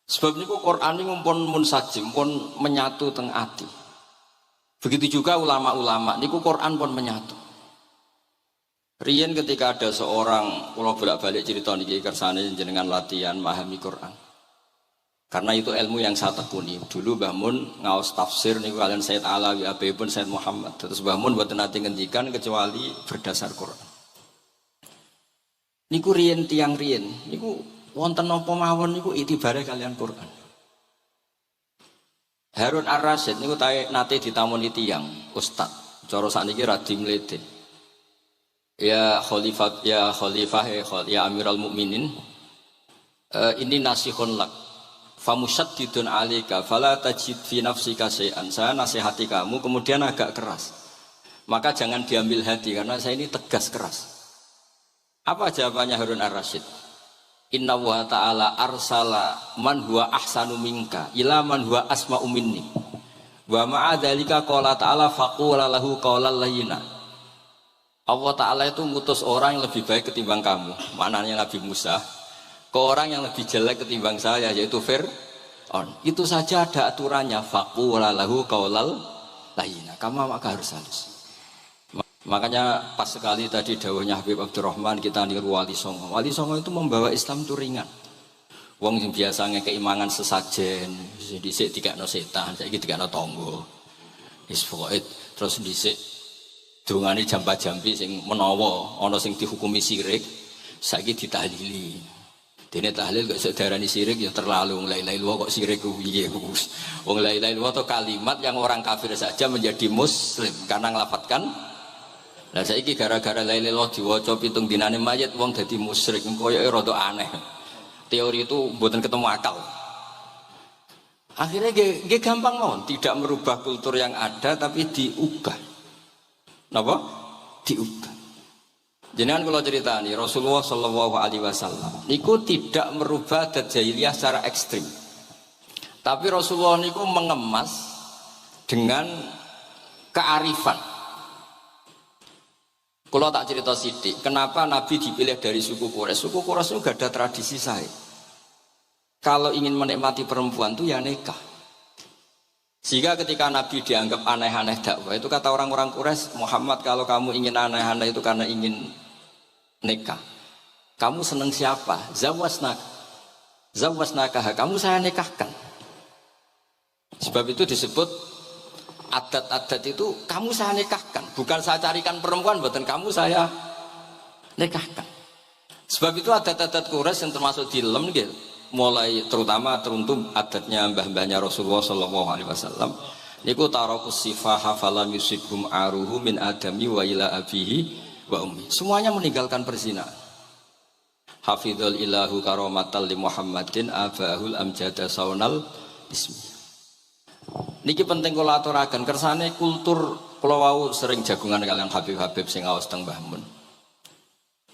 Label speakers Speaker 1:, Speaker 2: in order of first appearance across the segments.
Speaker 1: Sebab niku Quran niku pun munsajim, pun menyatu teng ati. Begitu juga ulama-ulama niku Quran pun menyatu. Riyen ketika ada seorang, kula bolak-balik cerita niki kersane jenengan latihan memahami Quran. Karena itu ilmu yang saya tekuni. Dulu Mbah Mun ngaos tafsir niku kalian Sayyid Alawi abipun Sayyid Muhammad. Terus Mbah Mun mboten nate ngendikan kecuali berdasar Quran. Niku riyen tiang riyen niku wonten napa mawon niku itibare kalian Quran. Harun Ar-Rasyid niku nate ditamoni tiyang ustaz. Cara sakniki radi mlete. Ya Khalifah ya Amirul Mukminin. Ini nasihun lak. Famusyaddidun 'alaika fala tajid fi nafsika syai'an. Saya nasihati kamu kemudian agak keras. Maka jangan diambil hati karena saya ini tegas keras. Apa jawabannya Harun Ar-Rasyid? Inna wa ta'ala arsala man huwa ahsanu minka ila man huwa asma'u minni. Wa ma'a dzalika qala ta'ala faqula lahu qawlan layyina. Allah Ta'ala itu ngutus orang yang lebih baik ketimbang kamu. Maknanya Nabi Musa ke orang yang lebih jelek ketimbang saya, yaitu Fir'aun. Itu saja ada aturannya. Faqula lahu qaulal layyina. Kamu maka harus halus. Makanya pas sekali tadi dawuhnya Habib Abdurrahman kita niru Wali Songo. Wali Songo itu membawa Islam itu ringan. Wong yang biasanya keimangan sesajen, dhisik dikakno setan, saiki dikakno tangga. Wis pokoke terus dhisik dongane jamba-jambi sing menawa ana sing dihukumi syirik, saiki ditahlili. Dene tahlil kok iso diarani syirik ya terlalu. La ilaha illallah kok syirik ku piye Gus. Wong la ilaha illallah itu kalimat yang orang kafir saja menjadi muslim karena nglafatkan. Lah saiki gara-gara la ilaha illallah diwaca pitung dinane mayit wong dadi musyrik koyoke rada aneh. Teori itu mboten ketemu akal. Akhirnya nggih gampang mawon, tidak merubah kultur yang ada tapi diubah. Napa? Diubah. Jenengan kalau cerita nih Rasulullah Shallallahu Alaihi Wasallam niku tidak merubah adat jahiliyah secara ekstrim, tapi Rasulullah niku mengemas dengan kearifan. Kalau tak cerita sidik, kenapa Nabi dipilih dari suku Quraisy? Suku Quraisy itu gak ada tradisi saya. Kalau ingin menikmati perempuan tuh ya nikah. Sehingga ketika Nabi dianggap aneh-aneh dakwah itu kata orang-orang Quraisy, Muhammad kalau kamu ingin aneh-aneh itu karena ingin nikah. Kamu seneng siapa? Zawasnakah. Kamu saya nikahkan. Sebab itu disebut adat-adat itu kamu saya nikahkan. Bukan saya carikan perempuan, bukan kamu saya nikahkan. Sebab itu adat-adat Quraisy yang termasuk di lem gitu. Mulai terutama teruntuk adatnya mbah-mbahnya Rasulullah Shallallahu Alaihi Wasallam. Niku tarakus sifaha falam yusibhum aruhu min adami wa ila abihi wa ummi. Semuanya meninggalkan perzinahan. Hafidhul ilahu karomatal li Muhammadin abahul amjada saunal ismi. Niki penting kula aturaken kersane kultur kula wau sering jagungan kalian Habib-habib sing aos teng Mbah Mun.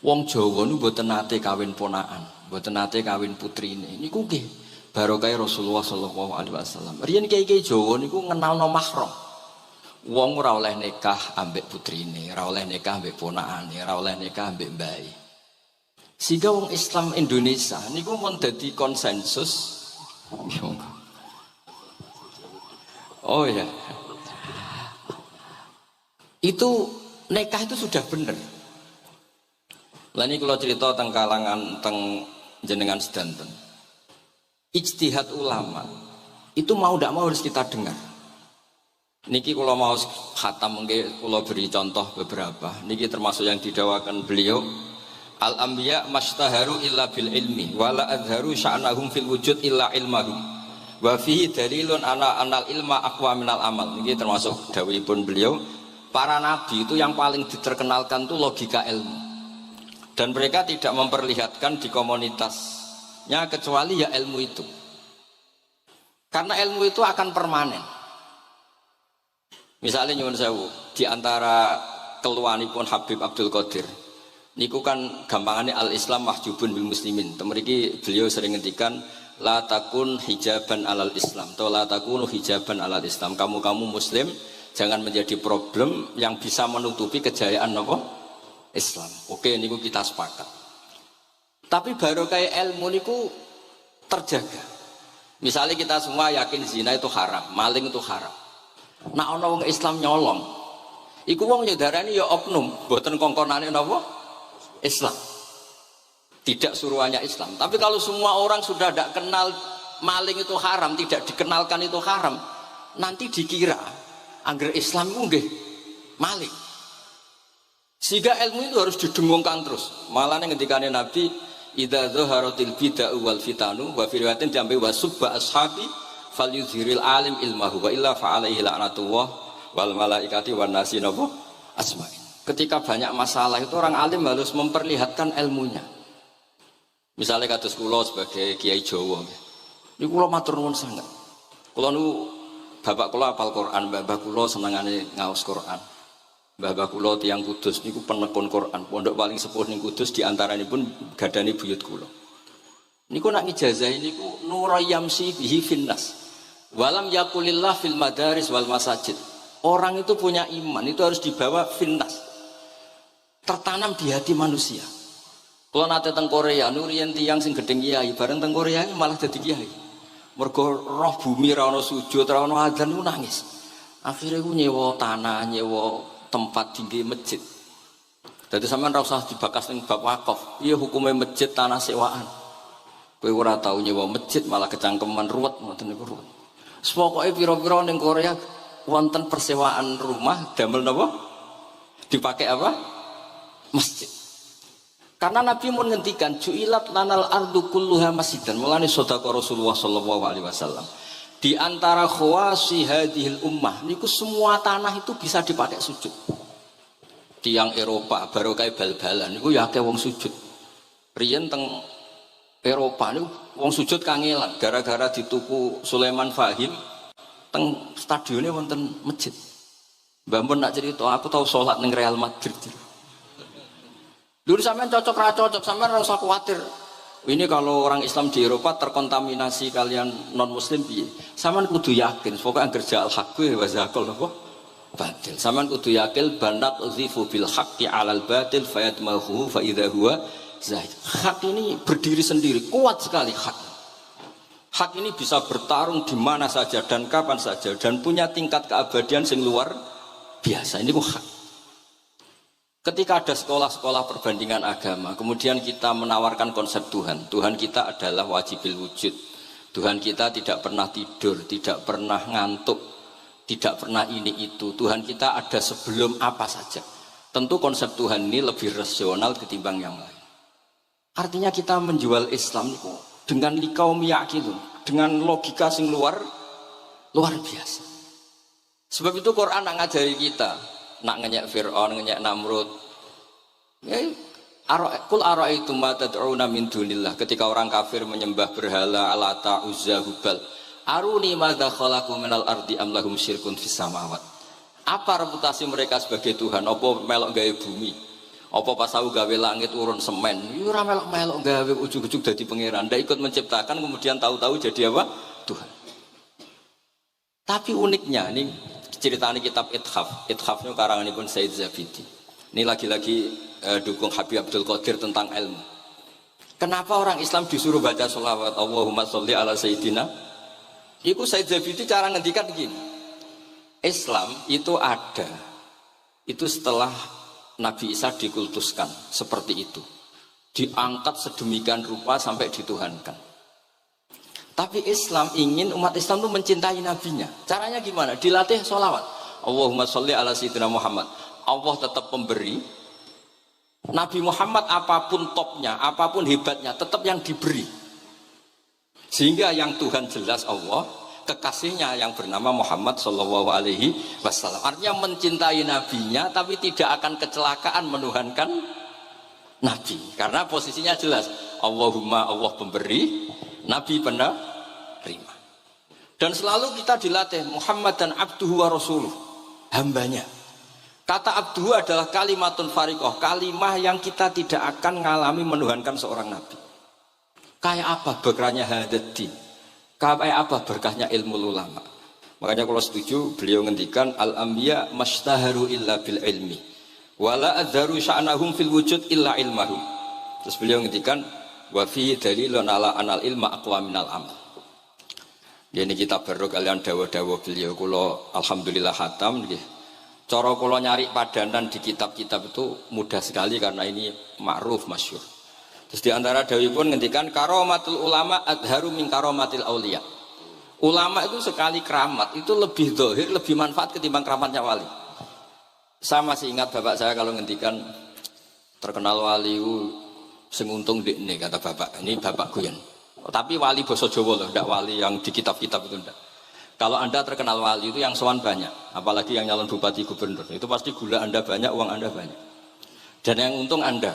Speaker 1: Wong Jawa niku mboten nate kawin ponakan, mboten nate kawin putrine. Niku nggih barokah Rasulullah sallallahu alaihi wasallam. Riyen kiai-kiai Jawa niku ngenalno mahram. Wong ora oleh nikah ambek putrine, ora oleh nikah ambek ponakane, ora oleh nikah ambek mbae. Sehingga wong Islam Indonesia niku mun dadi konsensus. Oh ya. Itu nikah itu sudah benar. Lah ini kalau cerita tentang kalangan tentang jenengan sedanten. Ijtihad ulama itu mau tidak mau harus kita dengar. Niki kalau mau khatam mungkin kalau beri contoh beberapa. Niki termasuk yang didawakan beliau. Al-anbiya mastaharu illa bil ilmi wala adharu sya'nahum fil wujud illa ilmahum. Wa fihi dalilun anal ilma aqwa minal amal. Niki termasuk dawuhipun beliau. Para nabi itu yang paling diterkenalkan itu logika ilmu. Dan mereka tidak memperlihatkan di komunitasnya kecuali ya ilmu itu. Karena ilmu itu akan permanen. Misalnya nyuwun sewu, di antara keluhanipun Habib Abdul Qadir, niku kan gampangannya al-Islam mahjubun bil muslimin. Temeriki beliau sering ngendikan la takun hijaban alal Islam atau la takunu hijaban alal Islam. Kamu muslim jangan menjadi problem yang bisa menutupi kejayaan apa? Islam. Oke, niku kita sepakat. Tapi baru kayak ilmu niku terjaga. Misalnya kita semua yakin zina itu haram, maling itu haram. Nah ana wong Islam nyolong, iku wong nyedarani ya oknum, boten kongkonane napa? Islam. Tidak suruhannya Islam. Tapi kalau semua orang sudah tidak kenal maling itu haram, tidak dikenalkan itu haram, nanti dikira angger Islam itu nggih maling. Sehingga ilmu itu harus didengungkan terus. Malah ngendikane Nabi, idza dhaharatil bid'ah wal fitanu wa fi riwayatin diambil wasubba ashabi falyuzhiril alim ilmahu wa illa fa alaihi la'natullah wal malaikati wan nasi nabu asma'in. Ketika banyak masalah itu orang alim harus memperlihatkan ilmunya. Misalnya kados kula sebagai kiai Jawa, niku kula matur nuwun sanget. Kula nu bapak kula hafal Quran, bapak kula senengane ngaos Quran. Bapak kula tiyang Kudus niku penekun Quran, pondok paling sepuh ning Kudus diantaranipun gadani buyut kula. Niku nak ngijazahi niku nurayamsi bihi finnas. Walam yakulillah fil madaris wal masajid. Orang itu punya iman, itu harus dibawa finnas. Tertanam di hati manusia. Kalau nate teng Korea, nurian tiang sing gedeng kiai, bareng teng Korea malah jadi kiai. Mergo roh bumi ra ono sujud, ra ono adzan niku nangis. Akhirnya ku nyewa tanah, nyewa tempat tinggi masjid. Jadi sampean ra usah dibakas ning bab wakaf. Iya hukumnya masjid tanah sewaan. Kowe ora tau nyewa masjid malah kecangkeman ruwet ngoten niku ruwet. Pokoke pira-pira ning Korea wonten persewaan rumah damel napa? Dipakai apa? Masjid. Karena Nabi mau ngendikan ju'ilat lanal ardu kulluha masjidan. Mulane sedekah Rasulullah sallallahu alaihi wasallam. Di antara khawasi hadhil ummah niku semua tanah itu bisa dipakai sujud. Tiang Eropa baru kayak bal-balan niku ya akeh wong sujud. Riyen teng Eropa niku wong sujud kangelan gara-gara dituku Sulaiman Fahim teng stadionnya wonten masjid. Mbah mun nak cerita aku tahu salat ning Real Madrid. Dulu sampean cocok ra cocok, sampean ora usah khawatir. Ini kalau orang Islam di Eropa terkontaminasi kalian non muslim piye? Sampean kudu yakin, pokoknya angger ja'al haqqi wa zaqal napa? Batil. Sampean kudu yakin banat uzifu bil haqqi 'alal batil fayatmahu fa idza huwa zahid. Hak ini berdiri sendiri, kuat sekali hak. Hak ini bisa bertarung di mana saja dan kapan saja dan punya tingkat keabadian sing luar biasa. Ini kok hak. Ketika ada sekolah-sekolah perbandingan agama, kemudian kita menawarkan konsep Tuhan. Tuhan kita adalah wajibil wujud. Tuhan kita tidak pernah tidur, tidak pernah ngantuk, tidak pernah ini itu. Tuhan kita ada sebelum apa saja. Tentu konsep Tuhan ini lebih rasional ketimbang yang lain. Artinya kita menjual Islam itu dengan likaum yakin, dengan logika sing luar biasa. Sebab itu Quran nak ngajari kita. Nak ngenyek Fir'aun, ngenyek Namrud. Kul ara'aitum ma tad'una min dunillah. Ketika orang kafir menyembah berhala, Lata, Uzza, Hubal. Aruni madza khalaqu minal ardi am lahum syirkun fis samawat. Apa reputasi mereka sebagai Tuhan? Apa melok gawe bumi? Apa pas tahu gawe langit urun semen? Yo ora melok gawe ujug-ujug dadi pangeran. Ndak ikut menciptakan kemudian tahu-tahu jadi apa? Tuhan. Tapi uniknya nih ceritanya kitab Ithaf karangan pun Said Zabidi. Ini lagi-lagi dukung Habib Abdul Qadir tentang ilmu. Kenapa orang Islam disuruh baca sholawat Allahumma sholli ala Sayyidina? Itu Said Zabidi cara ngendikan begini. Islam itu ada. Itu setelah Nabi Isa dikultuskan seperti itu. Diangkat sedemikian rupa sampai dituhankan. Tapi Islam ingin umat Islam itu mencintai nabinya. Caranya gimana? Dilatih sholawat. Allahumma sholli ala sayyidina Muhammad. Allah tetap pemberi. Nabi Muhammad apapun topnya, apapun hebatnya, tetap yang diberi. Sehingga yang Tuhan jelas Allah, kekasihnya yang bernama Muhammad sallallahu alaihi wasallam. Artinya mencintai nabinya, tapi tidak akan kecelakaan menuhankan nabi. Karena posisinya jelas. Allahumma Allah pemberi. Nabi penerima. Dan selalu kita dilatih Muhammad dan abduhu wa rasuluh, hambanya. Kata abduhu adalah kalimatun fariqah, kalimah yang kita tidak akan mengalami menuhankan seorang nabi. Kayak apa berkahnya hadati? Kayak apa berkahnya ilmu ulama? Makanya kalau setuju beliau ngendikan al-anbiya mastaharu illa bil ilmi wala adharu sya'nahum fil wujud illa ilmahum. Terus beliau ngendikan wa fi dalilun ala anal ilma aqwa minal amal. Ya ini kita baru kalian dawa-dawa beliau kula alhamdulillah khatam nggih. Cara kula nyari padanan di kitab-kitab itu mudah sekali karena ini ma'ruf masyhur. Terus di antara dawuhipun ngendikan karomatul ulama adharu min karomatil auliya. Ulama itu sekali keramat itu lebih zahir, lebih manfaat ketimbang keramatnya wali. Saya masih ingat bapak saya kalau ngendikan terkenal wali sing untung dekne kata bapak. Ini bapak Guyon. Tapi wali basa Jawa loh, ndak wali yang di kitab-kitab itu ndak. Kalau Anda terkenal wali itu yang sowan banyak, apalagi yang nyalon bupati gubernur. Itu pasti gula Anda banyak, uang Anda banyak. Dan yang untung Anda.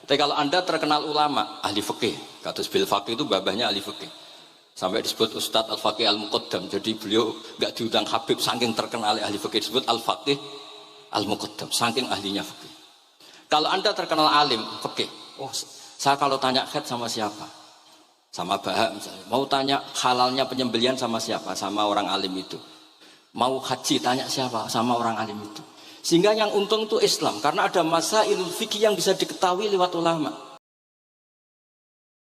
Speaker 1: Tapi kalau Anda terkenal ulama, ahli fikih, kados bil faqih itu babahnya ahli fikih. Sampai disebut Ustadz Al-Faqih Al-Muqaddam. Jadi beliau enggak diundang Habib saking terkenal ahli fikih, disebut Al-Faqih Al-Muqaddam, saking ahlinya fikih. Kalau Anda terkenal alim fikih, oh saya kalau tanya khed sama siapa? Sama Bahak misalnya, mau tanya halalnya penyembelian sama siapa? Sama orang alim itu. Mau haji tanya siapa? Sama orang alim itu. Sehingga yang untung itu Islam, karena ada masailul fikih yang bisa diketahui lewat ulama.